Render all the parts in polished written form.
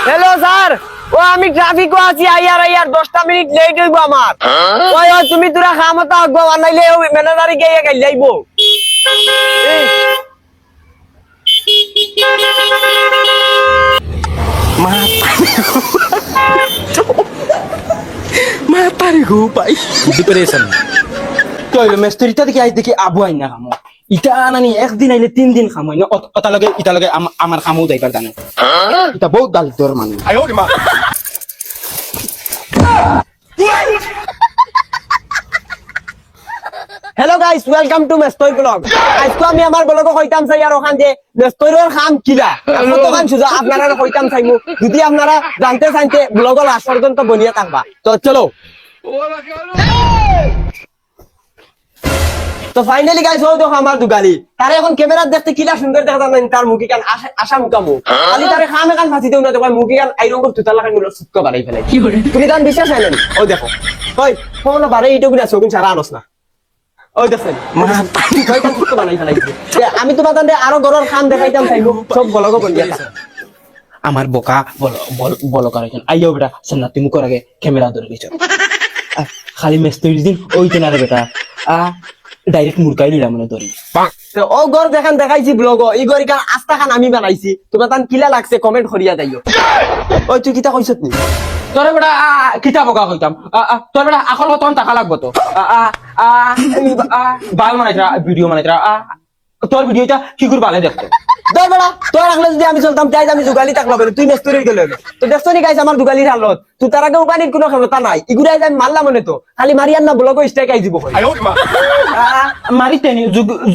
Hello sir, ও আমি ট্রাফিকও আছি, আইয়ার 10টা মিনিট লেট হইব আমার। ওই তুমি তোরা খামতা আগবো বানাইলে ওই ম্যানেজারে গিয়ে গাইল যাইবো। মাতারি গো ভাই ডিপ্রেশন কই মেস্তুরিটা দেখি আই দেখি আবু আই না খামো ইটা নানি একদিন আইলে 3 দিন খামো না ওটা লগে ইটা লগে আমার খামো যাইবার জানে এটা বহুত দাল তোর মানে হ্যালো গাইস, ওয়েলকাম টু মেস্তই ব্লগ। আজকে আমি আমার ব্লগে কইতাম চাই আর ওখান যে মেস্তইর খাম কিলা কতখান সুজা আপনারা কইতাম চাইমু। যদি আপনারা জানতে চাইতে ব্লগের লাস্ট পর্যন্ত বনিয়া থাকবা। তো চলো। তো ফাইনালি গাইস ও দেখো আমার দুগালি তারে এখন ক্যামেরা দেখতে কিলা সুন্দর দেখা যায় তার মুখি কান আশা মুকামু খালি তারে খাম কান ফাঁসি দেও না দেখো মুখি কান আইরন করে তুতালা কান গুলো সুক্কা বাড়াই ফেলে কি করে তুমি কান বিশ্বাস হয় না। ও দেখো কই ফোন বাড়াই এইটুকু গুলা সগুন সারা আনস না। ওই দেখেন কই কান সুক্কা বানাই ফেলাইছে। আমি তোমার তান্ডে আরো গরর খাম দেখাইতাম চাইবো সব বলগো বলিয়া আমার বোকা বল করে আইও বেটা সান্না তুমি কর আগে ক্যামেরা ধরে গেছো খালি মেস্তুরি দিন ওইতে না রে বেটা ডাইরেক্ট মুরকাই নিলাম মনে ধরি ও গর দেখান দেখাইছি ব্লগ এই গরি কান আস্তা খান আমি বানাইছি তোমার তান কিলা লাগছে কমেন্ট করিয়া যাইও। ওই তুই কিতা কইছত নি তোরে বেটা কিতা বোকা কইতাম তোর বেটা আকল তখন টাকা লাগবো তো বাল মানাইতরা ভিডিও মানাইতরা তোর ভিডিওটা কি করে বালে দেখতো দর বেড়া তোর আগলে যদি আমি চলতাম তাই আমি জুগালি থাকলো তুই মেস্তরি গেলে তো দেখছো নি গাইস আমার জুগালির হালত তুই তার আগে উপানির কোনো ক্ষমতা নাই ইগুলাই আমি মারলাম মনে তো খালি মারিয়ান না ব্লগ স্ট্রাইক আই দিব মারিতে নি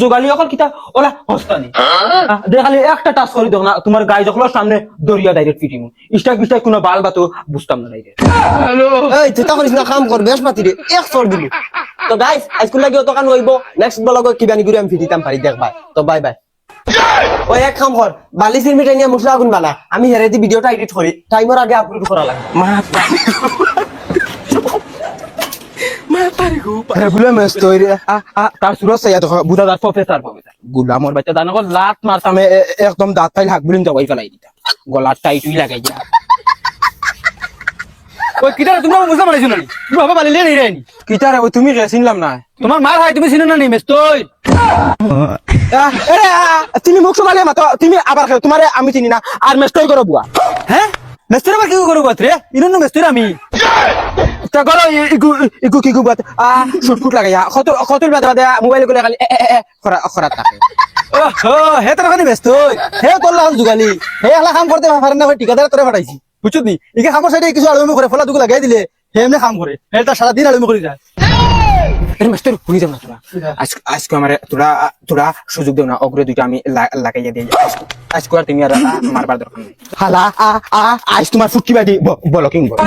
জোগালি অকল কিতা ওলা হস্তানি দেখালি একটা টাচ করে দাও না তোমার গায়ে যখন সামনে দরিয়া ডাইরেক্ট ফিটিং স্ট্রাইক কোনো বাল বা তো বুঝতাম না ডাইরেক্ট এই তুই তখন না কাম কর বেশ মাতি রে এক সর দিবি। তো গাইস আজকে লাগি অত কান হইব নেক্সট ব্লগ কিবানি করে আমি ফিটিতাম পারি দেখবা। তো বাই বাই। ওই এক কাম কর বালি সিরমিটা নিয়ে মশলা আগুন বানা আমি হেরে দি ভিডিওটা এডিট করি টাইমের আগে আপলোড করা লাগে। বলে মেস্তরি তার সুরত চাই বুঝা যার প্রফেসর গুলামর বাচ্চা দান লাত মারতাম একদম দাঁত ফাইল হাক বুলিম জবাই ফেলাই দিতাম গলার টাইটুই লাগাই দিয়া ওই কিটারে তোমরা মুসা মারাইছো না তুমি বাবা বালি লে নি কিটারে ওই তুমি চিনলাম না তোমার মার হয় তুমি চিনো না নি মেস্তই তুমি মুখ সমালে মাতো তুমি আবার তোমারে আমি চিনি না আর মেস্তই করো বুয়া হ্যাঁ মেস্তই আবার কি করব রে ইনো মেস্তই আমি তা করো ইগু কি গুবাত শুটকুট লাগাইয়া কতল বাদে মোবাইল গুলো খালি খরা থাকে ও হে তোর খালি মেস্তই হে তোর লাল জুগালি হে হলা কাম করতে পারে না ঠিকাদার তোরে পাঠাইছি বুঝছ নি ইকে খামর সাইডে কিছু আলুমি করে ফলা দুগু লাগাই দিলে হে এমনি কাম করে হে তা সারা দিন আলুমি করে যায় এর মাস্টার শুনি যাও না তোরা আজকে আমার তোরা সুযোগ দেও না অগ্রে দুইটা আমি লাগাইয়া দিই আজকে আর তুমি আর মারবার দরকার নেই হালা আজ তোমার ফুটকি বাদি বলকিং বল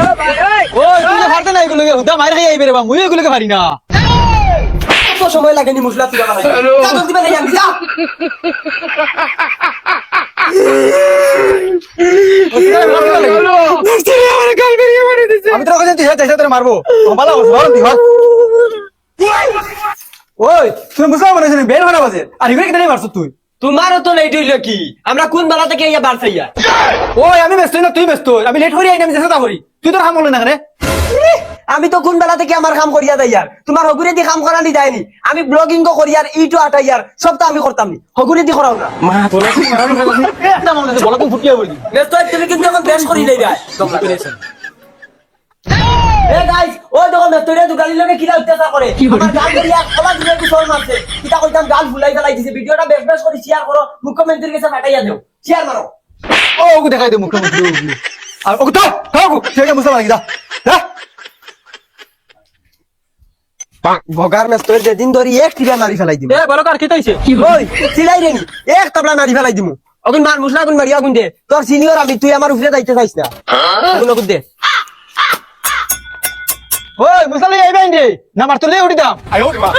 ও তুমি পারতে না এগুলোকে হুদা মাইর খাই আইবে রে বা মুই এগুলোকে পারি না কত সময় লাগেনি মশলা তুই বানাই কাগজ দিবা নাই আমি যা আমি তোর কাছে তুই মারবো ভালো ভালো দিঘর ওই তুমি বুঝলাম মানে বের ভাড়া বাজে আর ইভরে কেটে মারছ তুই তোমারও তো লেট হইলো কি আমরা কোন বেলা থেকে ইয়া বার চাইয়া ওই আমি ব্যস্ত না তুই ব্যস্ত আমি লেট করি আইনা আমি চেষ্টা করি তুই তোর কাম করলে না রে আমি তো কোন বেলা থেকে আমার কাম করিয়া যাই আর তোমার হগুরে দি কাম করা নি যায়নি আমি ব্লগিং কো করি আর ইটো আটাই আর সব তো আমি করতাম নি হগুরে দি করাও না মা তোলা কি মারানো ফেলাছি একটা মনে আছে বলকম ফুটিয়ে বলি ব্যস্ত তুমি কিন্তু এখন বেশ করি লই যায় এ গাইস ওই দেখো মেস্তরিয়া দুগালির লগে কিরা অত্যাচার করে আমার গাল করিয়া কলা দিলে কি সর মারছে কিটা কইতাম গাল ফুলাই ফেলাই দিছে ভিডিওটা বেশ বেশ করে শেয়ার করো মুখ্যমন্ত্রীর কাছে পাঠাইয়া দাও শেয়ার মারো ও ওকে দেখাই দে মুখ্যমন্ত্রী আর ওকে দাও সেটা মুসা লাগি দা ভগার মেস্তরি যেদিন ধরি এক টিরা মারি ফেলাই দিমু এ বলকার কি তাইছে ওই সিলাই রে নি এক তাবলা মারি ফেলাই দিমু অগুন মার মুসলা গুন মারিয়া গুন দে তোর সিনিয়র আমি তুই আমার উপরে যাইতে চাইছ না ওগুলো গুন দে ওই মুসালে আইবেন রে না মারতে লে উঠি দাও আই ওরে মা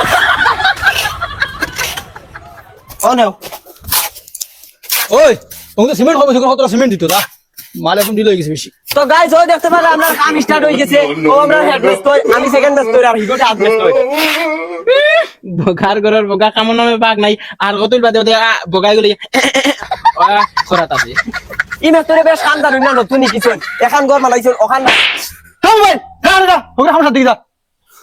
ও নাও ওই তুমি সিমেন্ট হবে কত সিমেন্ট দিত দা মাল এখন দিল গেছে বেশি তো গাইস ওই দেখতে পারে আমরা কাম স্টার্ট হয়ে গেছে ও আমরা হেড মেস্তরি আমি সেকেন্ড মেস্তরি আর হিগোটা হাফ মেস্তরি বগার গরর বগা কামন নামে বাগ নাই আর কতল বাদে বগাই গলি খরাত আছে ই মেস্তরে বেশ খানদার না নতুন কিছু এখন ঘর মালাইছেন ওখান না থাম ভাই যা যা ওকে আমার দিকে যা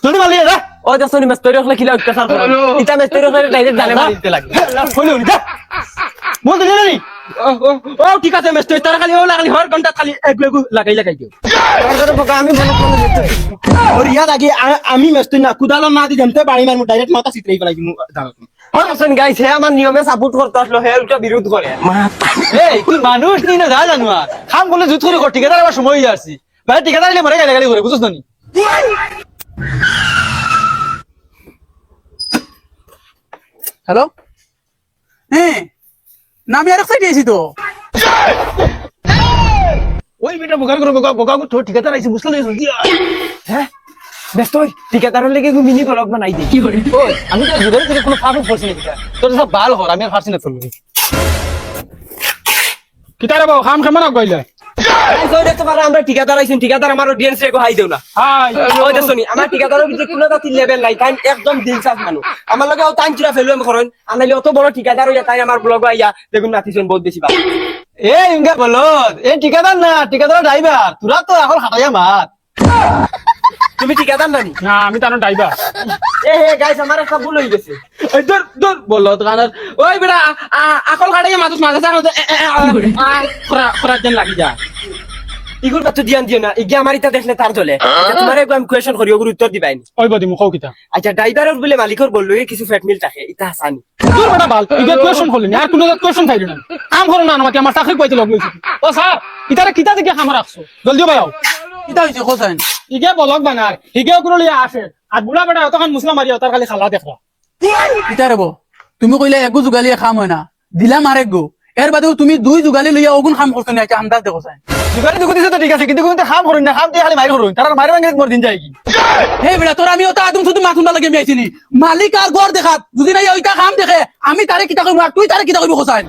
জলদি মালি যা ও দেখছনি মেস্তরে হলে কিলা অত্যাচার করে ইটা মেস্তরে হলে ডাইরেক্ট জানে মারিতে লাগে হইলো যা বলতে জানি ও ঠিক আছে মেস্ট তারা খালি ও লাগালি হর ঘন্টা খালি এগু এগু লাগাই দিও আমি বলো ওর ইয়াদ আগে আমি মেস্ট না কুদালো না দি জমতে বাড়ি মারমু ডাইরেক্ট মাথা সিতরাই ফেলাই দিমু দাঁড়া হরসন গাইস হে আমার নিয়মে সাপোর্ট করতে আসলো হে উল্টা বিরোধ করে এই তুই মানুষ নি না যা জানো আর খাম বলে জুত করে কর ঠিকাদার আবার সময় হয়ে আসছি ভাই ঠিকাদার এলে মরে গালি করে বুঝছ না নি হ্যালো হ্যাঁ না আমি আরেক সাইডে আছি তো ওই বেটা বোকা করে বোকা তো ঠিকাদার আইছে বুঝছ না জলদি হ্যাঁ ব্যস্ত হই ঠিকাদারের লেগে মিনি ব্লগ বানাই দিই ওই আমি তো জীবনে থেকে কোনো ফাঁক করছি না কিটা তোর সব বাল হর আমি আর ফারছি না চলবি কিতারে বাবু খাম খাম না কইলে আমরা ঠিকাদার আইছেন ঠিকাদার আমার অডিয়েন্স রে হাই দেও না হাই ওই দেখছনি আমার ঠিকাদারের ভিতরে কোনো জাতি লেভেল নাই তাই একদম দিলসাফ মানুষ আমার লগে ও টাইম চুরা ফেলুম করেন আনাইলে অত বড় ঠিকাদার হইয়া তাই আমার ব্লগ আইয়া দেখুন নাতিছেন বহুত বেশি ভালো এই ইনকা বলো এই ঠিকাদার না ঠিকাদার ড্রাইভার তোরা তো এখন হাঁটাইয়া মার তুমি ঠিকাদার নানি না আমি তার ড্রাইভার এ হে গাইস আমার একটা ভুল হই গেছে এই দূর দূর বললো তো কানার ওই বেটা আকল কাটাইয়া মাথা মাথা চানো খরা দেন লাগি যা ইগুর বাচ্চা দিয়ান দিও না ইগে আমার ইটা দেখলে তার চলে তোমার একবার আমি কোয়েশ্চন করি ওগুর উত্তর দিবাই না ওই বদি মুখ কিতা আচ্ছা ড্রাইভারের বলে মালিকর বললো কিছু ফ্যাট মিল থাকে ইটা হাসানি তোর বেটা বাল ইগে কোয়েশ্চন করলি আর কোনো কোয়েশ্চন খাইলি না কাম করো না আমাকে আমার চাকরি পাইতে লগ লইছি ও স্যার ইতারে কিতা দিকে খামার রাখছো জলদি ভাই আও কিতা হইছে কোসাইন ইগে বলক বানার হিগে ওগুলো লিয়া আসে আর বুড়া বেটা তখন মুসলাম মারিয়া তার খালি খালা দেখরা কিতা রেব তুমি কইলে একগু যুগালিয়ে খাম হয় না দিলাম আরেক গো এর বাদেও তুমি দুই যুগালি লইয়া ওগুন খাম করছো না একটা আন্দাজ দেখো চাই দুগারি দুগু দিছে তো ঠিক আছে কিন্তু কিন্তু খাম করুন না খাম দিয়ে খালি মারি করুন তার মারি ভাঙে মোর দিন যায় কি হে বেটা তোর আমি ওটা আদম শুধু মাথুন লাগে মিয়াইছিনি মালিক আর গড় দেখাত যদি না ওইটা খাম দেখে আমি তারে কিতা কইব আর তুই তারে কিতা কইব কোসাইন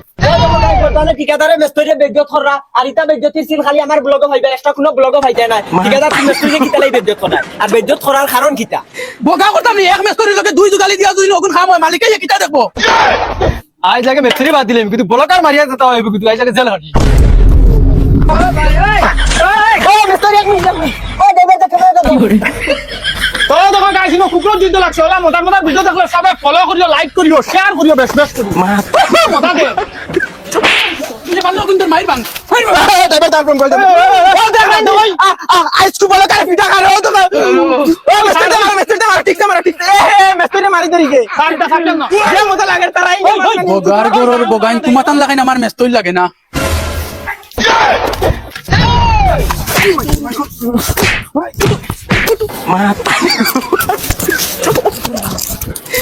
তাহলে ঠিকাদারের মেস্তরে বেজ্জত করা আর ইটা বেজ্জতির সিল খালি আমার ব্লগে ভাইবে এক্সট্রা কোনো ব্লগে ভাইতে না ঠিকাদার তুমি মেস্তরে কিতা লাই বেজ্জত করা আর বেজ্জত করার কারণ কিতা বগা করতাম নি এক মেস্তরি লোকে দুই যুগালি দিয়া দুই ওগুন খাম হয় মালিকে কিতা দেখবো আজ লাগে মেসরি বাদ দিলাম কিন্তু বলকার মারিয়া যেতে হবে কিন্তু আজ লাগে জেল হাঁটি ও মেস্তরে এক মিনিট ও দেবে তো কেন তো তো দেখো গাইস নো কুকুর যুদ্ধ লাগছে ওলা মোটা মোটা ভিডিও দেখলে সবাই ফলো করিও লাইক করিও শেয়ার করিও বেশ বেশ করিও মোটা দে তুমি ভালো কিন্তু মাইর বাং দেবে তার ফোন করে ও দেখেন তো ভাই আইস কু বলকার পিটা করে ও তো ও মেসরি মার ঠিক মারা ঠিক এ মেসরি মারি দরিকে সাইডটা সাইডটা না যে মোটা লাগে তারাই বগার গরর বগাইন তোমাতান লাগে না আমার মেস্তই লাগে না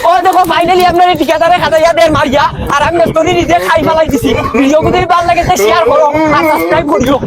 ও দেখো ফাইনালি আপনার ঠিকাদারে খাতাইয়া দেন মারিয়া আর আমি স্টোরি নিজে খাই ফেলাই দিছি ভিডিও যদি ভালো লাগে শেয়ার করো আর সাবস্ক্রাইব করিও